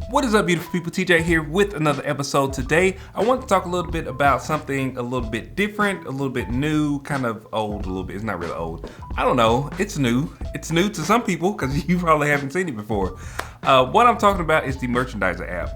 What is up, beautiful people? TJ here with another episode. Today, I want to talk a little bit about something a little bit different, a little bit new, kind of old a little bit. It's not really old. I don't know. It's new. It's new to some people because you probably haven't seen it before. What I'm talking about is the Merchandiser app.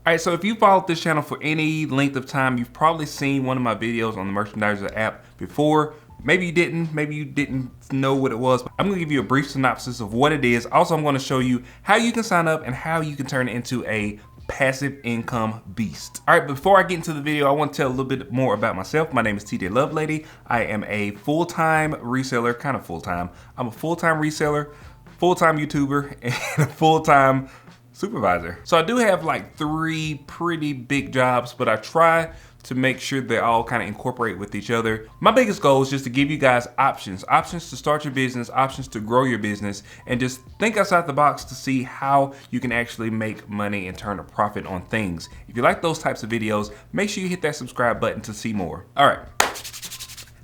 Alright, so if you followed this channel for any length of time, you've probably seen one of my videos on the Merchandiser app before. Maybe you didn't know what it was. I'm gonna give you a brief synopsis of what it is. Also, I'm gonna show you how you can sign up and how you can turn it into a passive income beast. Alright, before I get into the video, I want to tell a little bit more about myself. My name is TJ Lovelady. I am a full-time reseller, kind of full-time. I'm a full-time reseller, full-time YouTuber, and a full-time supervisor. So I do have like 3 pretty big jobs, but I try to make sure they all kind of incorporate with each other. My biggest goal is just to give you guys options to start your business, options to grow your business, and just think outside the box to see how you can actually make money and turn a profit on things. If you like those types of videos, make sure you hit that subscribe button to see more. All right.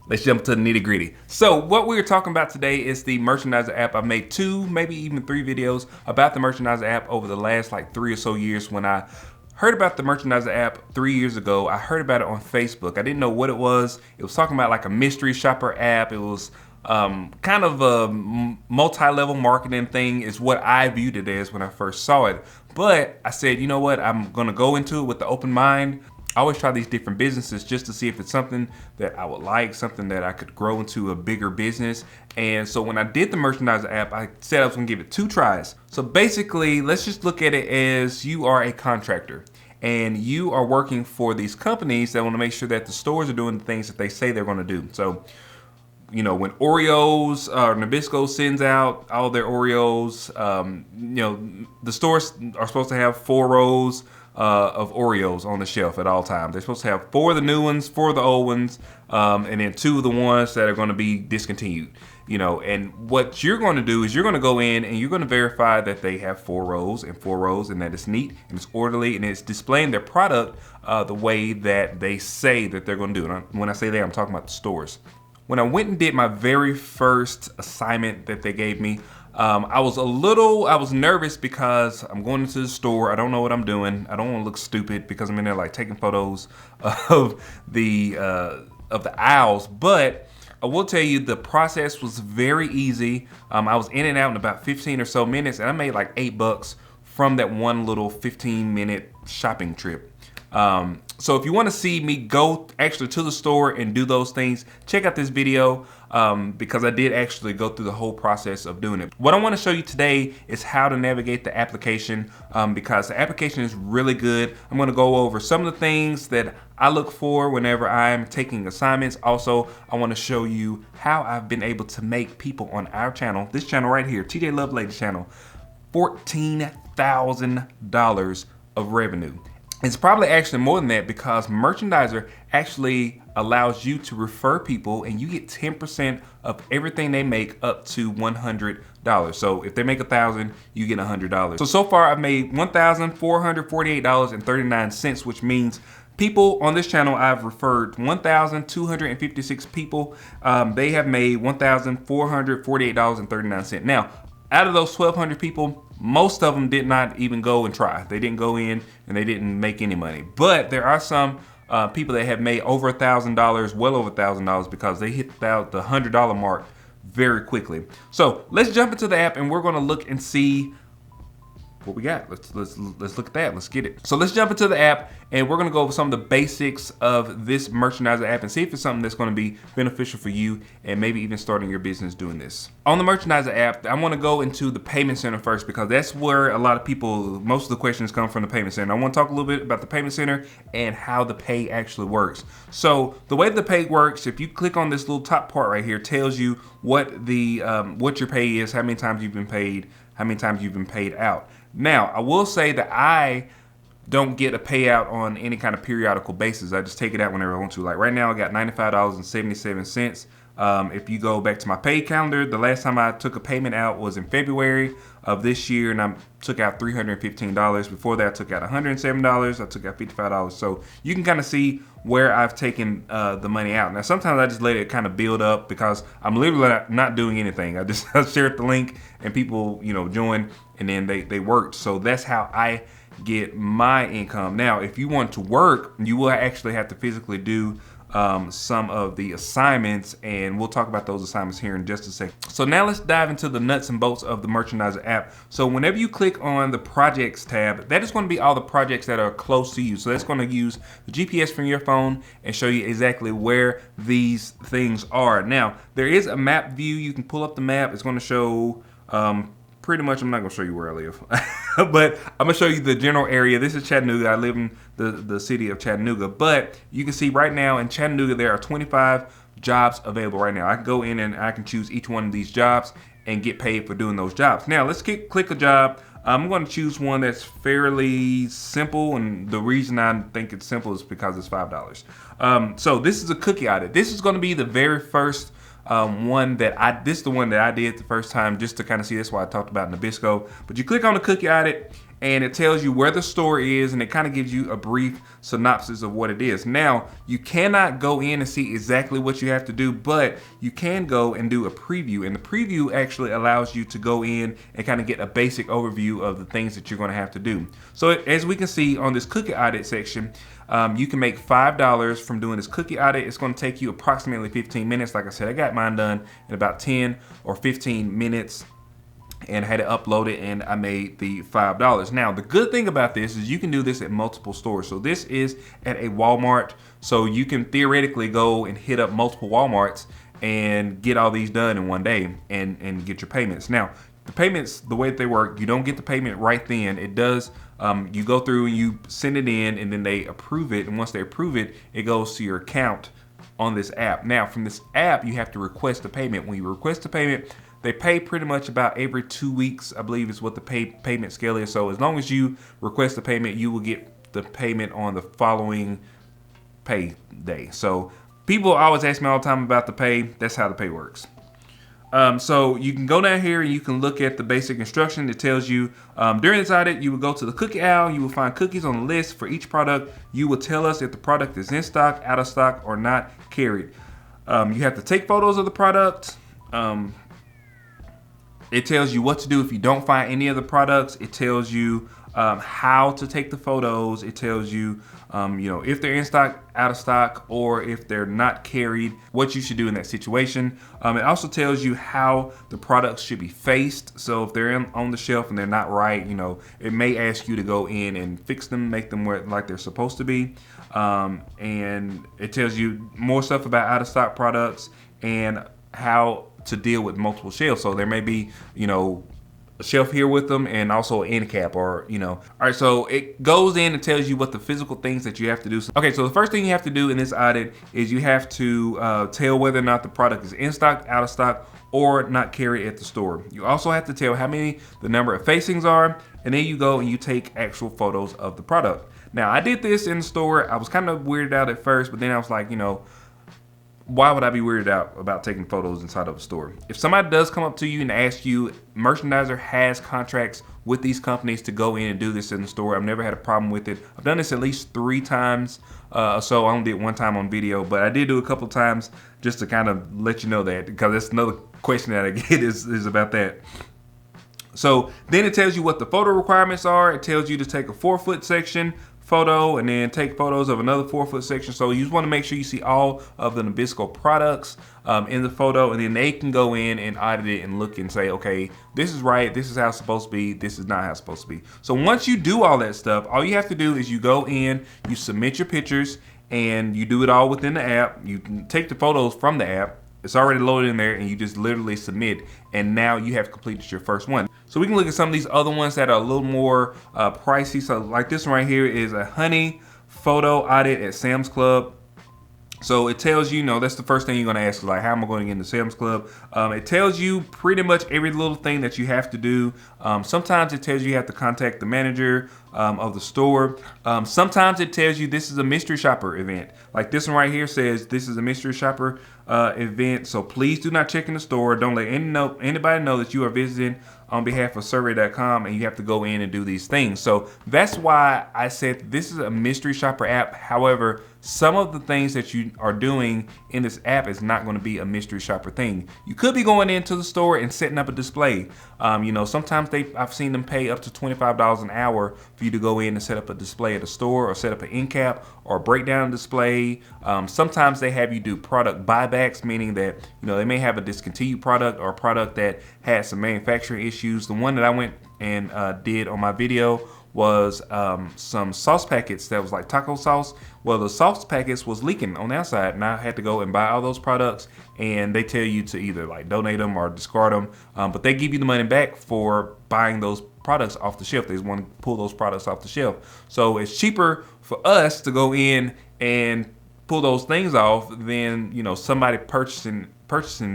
Let's jump to the nitty gritty. So what we're talking about today is the Merchandiser app. I've made 2, maybe even 3 videos about the Merchandiser app over the last like 3 or so years. When I heard about the Merchandiser app 3 years ago, I heard about it on Facebook. I didn't know what it was. It was talking about like a mystery shopper app. It was kind of a multi-level marketing thing is what I viewed it as when I first saw it. But I said, you know what? I'm gonna go into it with the open mind. I always try these different businesses just to see if it's something that I would like, something that I could grow into a bigger business. And so when I did the Merchandiser app, I said I was gonna give it 2 tries. So basically, let's just look at it as you are a contractor and you are working for these companies that wanna make sure that the stores are doing the things that they say they're gonna do. So, you know, when Oreos or Nabisco sends out all their Oreos, you know, the stores are supposed to have 4 rows of Oreos on the shelf at all times. They're supposed to have 4 of the new ones, 4 of the old ones, and then 2 of the ones that are going to be discontinued. You know, and what you're going to do is you're going to go in and you're going to verify that they have 4 rows and 4 rows, and that it's neat and it's orderly and it's displaying their product the way that they say that they're going to do it. When I say they, I'm talking about the stores. When I went and did my very first assignment that they gave me, I was nervous because I'm going into the store. I don't know what I'm doing. I don't want to look stupid because I'm in there like taking photos of the aisles. But I will tell you the process was very easy. I was in and out in about 15 or so minutes, and I made like $8 from that one little 15-minute shopping trip. So if you want to see me go actually to the store and do those things, check out this video because I did actually go through the whole process of doing it. What I want to show you today is how to navigate the application because the application is really good. I'm going to go over some of the things that I look for whenever I'm taking assignments. Also, I want to show you how I've been able to make people on our channel, this channel right here, TJ Lovelady channel, $14,000 of revenue. It's probably actually more than that because Merchandiser actually allows you to refer people and you get 10% of everything they make up to $100. So if they make $1,000, you get $100. So far I've made $1,448.39, which means people on this channel, I've referred 1,256 people. They have made $1,448.39. Now, out of those 1,200 people, most of them did not even go and try. They didn't go in and they didn't make any money. But there are some people that have made over $1,000, well over $1,000 because they hit about the $100 mark very quickly. So let's jump into the app and we're gonna look and see what we got. Let's look at that. Let's get it. So let's jump into the app and we're gonna go over some of the basics of this Merchandiser app and see if it's something that's gonna be beneficial for you and maybe even starting your business doing this. On the Merchandiser app, I wanna go into the payment center first because that's where a lot of people, most of the questions come from the payment center. I wanna talk a little bit about the payment center and how the pay actually works. So the way the pay works, if you click on this little top part right here, it tells you what your pay is, how many times you've been paid, how many times you've been paid out. Now, I will say that I don't get a payout on any kind of periodical basis. I just take it out whenever I want to. Like right now, I got $95.77. If you go back to my paid calendar, the last time I took a payment out was in February of this year, and I took out $315. Before that, I took out $107. I took out $55. So you can kind of see where I've taken the money out. Now, sometimes I just let it kind of build up because I'm literally not doing anything. I just shared the link and people, join, and then they worked. So that's how I get my income. Now, if you want to work, you will actually have to physically do some of the assignments, and we'll talk about those assignments here in just a second. So now let's dive into the nuts and bolts of the Merchandiser app. So whenever you click on the projects tab, that is going to be all the projects that are close to you. So that's going to use the GPS from your phone and show you exactly where these things are. Now, there is a map view. You can pull up the map. It's going to show pretty much, I'm not gonna show you where I live, but I'm gonna show you the general area. This is Chattanooga. I live in the city of Chattanooga, but you can see right now in Chattanooga, there are 25 jobs available right now. I can go in and I can choose each one of these jobs and get paid for doing those jobs. Now let's click a job. I'm going to choose one that's fairly simple, and the reason I think it's simple is because it's $5. So this is a cookie audit. This is going to be the very first this is the one that I did the first time, just to kind of see. That's why I talked about Nabisco. But you click on the cookie audit and it tells you where the store is, and it kind of gives you a brief synopsis of what it is. Now, you cannot go in and see exactly what you have to do, but you can go and do a preview, and the preview actually allows you to go in and kind of get a basic overview of the things that you're going to have to do. So as we can see on this cookie audit section, you can make $5 from doing this cookie audit. It's going to take you approximately 15 minutes. Like I said, I got mine done in about 10 or 15 minutes and had it uploaded, and I made the $5. Now, the good thing about this is you can do this at multiple stores. So this is at a Walmart. So you can theoretically go and hit up multiple Walmarts and get all these done in one day and get your payments. Now, the payments, the way that they work, you don't get the payment right then. It does, you go through and you send it in, and then they approve it. And once they approve it, it goes to your account on this app. Now, from this app, you have to request a payment. When you request a payment, they pay pretty much about every 2 weeks, I believe is what the payment scale is. So as long as you request a payment, you will get the payment on the following pay day. So people always ask me all the time about the pay. That's how the pay works. So you can go down here and you can look at the basic instruction. It tells you during this audit, you will go to the cookie aisle. You will find cookies on the list for each product. You will tell us if the product is in stock, out of stock, or not carried. You have to take photos of the product. It tells you what to do if you don't find any of the products. It tells you how to take the photos. It tells you, if they're in stock, out of stock, or if they're not carried, what you should do in that situation. It also tells you how the products should be faced. So if they're on the shelf and they're not right, it may ask you to go in and fix them, make them like they're supposed to be. And it tells you more stuff about out of stock products and how to deal with multiple shelves. So there may be, a shelf here with them and also an end cap, or, all right, so it goes in and tells you what the physical things that you have to do. Okay, so the first thing you have to do in this audit is you have to tell whether or not the product is in stock, out of stock, or not carried at the store. You also have to tell how many the number of facings are, and then you go and you take actual photos of the product. Now, I did this in the store. I was kind of weirded out at first, but then I was like, why would I be weirded out about taking photos inside of a store? If somebody does come up to you and ask you, Merchandiser has contracts with these companies to go in and do this in the store. I've never had a problem with it. I've done this at least 3 times. So I only did 1 time on video, but I did do a couple times just to kind of let you know that, because that's another question that I get is about that. So then it tells you what the photo requirements are. It tells you to take a 4-foot section photo and then take photos of another 4-foot section. So you just want to make sure you see all of the Nabisco products in the photo, and then they can go in and audit it and look and say, okay, this is right, this is how it's supposed to be, this is not how it's supposed to be. So once you do all that stuff, all you have to do is you go in, you submit your pictures, and you do it all within the app. You can take the photos from the app. It's already loaded in there, and you just literally submit, and now you have completed your first one. So we can look at some of these other ones that are a little more pricey. So like this one right here is a honey photo audit at Sam's Club. So it tells you, that's the first thing you're gonna ask is like, how am I going to get into Sam's Club? It tells you pretty much every little thing that you have to do. Sometimes it tells you have to contact the manager of the store. Sometimes it tells you this is a mystery shopper event. Like this one right here says this is a mystery shopper event. So please do not check in the store. Don't let anybody know that you are visiting on behalf of survey.com and you have to go in and do these things. So that's why I said this is a mystery shopper app. However, some of the things that you are doing in this app is not going to be a mystery shopper thing. You could be going into the store and setting up a display. Sometimes I've seen them pay up to $25 an hour for you to go in and set up a display at a store or set up an end cap or a breakdown display. Sometimes they have you do product buybacks, meaning that they may have a discontinued product or a product that had some manufacturing issues. The one that I went and did on my video was some sauce packets that was like taco sauce. Well, the sauce packets was leaking on the outside, and I had to go and buy all those products, and they tell you to either like donate them or discard them, but they give you the money back for buying those products off the shelf. They just want to pull those products off the shelf. So it's cheaper for us to go in and pull those things off than somebody purchasing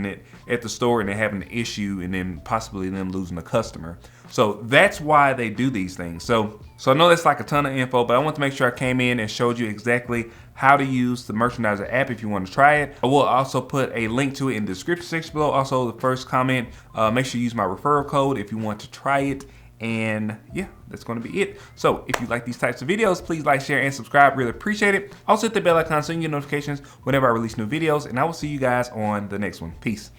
it at the store and then having an issue and then possibly them losing a customer. So that's why they do these things. So I know that's like a ton of info, but I want to make sure I came in and showed you exactly how to use the Merchandiser app if you want to try it. I will also put a link to it in the description section below. Also, the first comment, make sure you use my referral code if you want to try it. And yeah, that's going to be it. So if you like these types of videos, please like, share, and subscribe. Really appreciate it. Also hit the bell icon so you get notifications whenever I release new videos. And I will see you guys on the next one. Peace.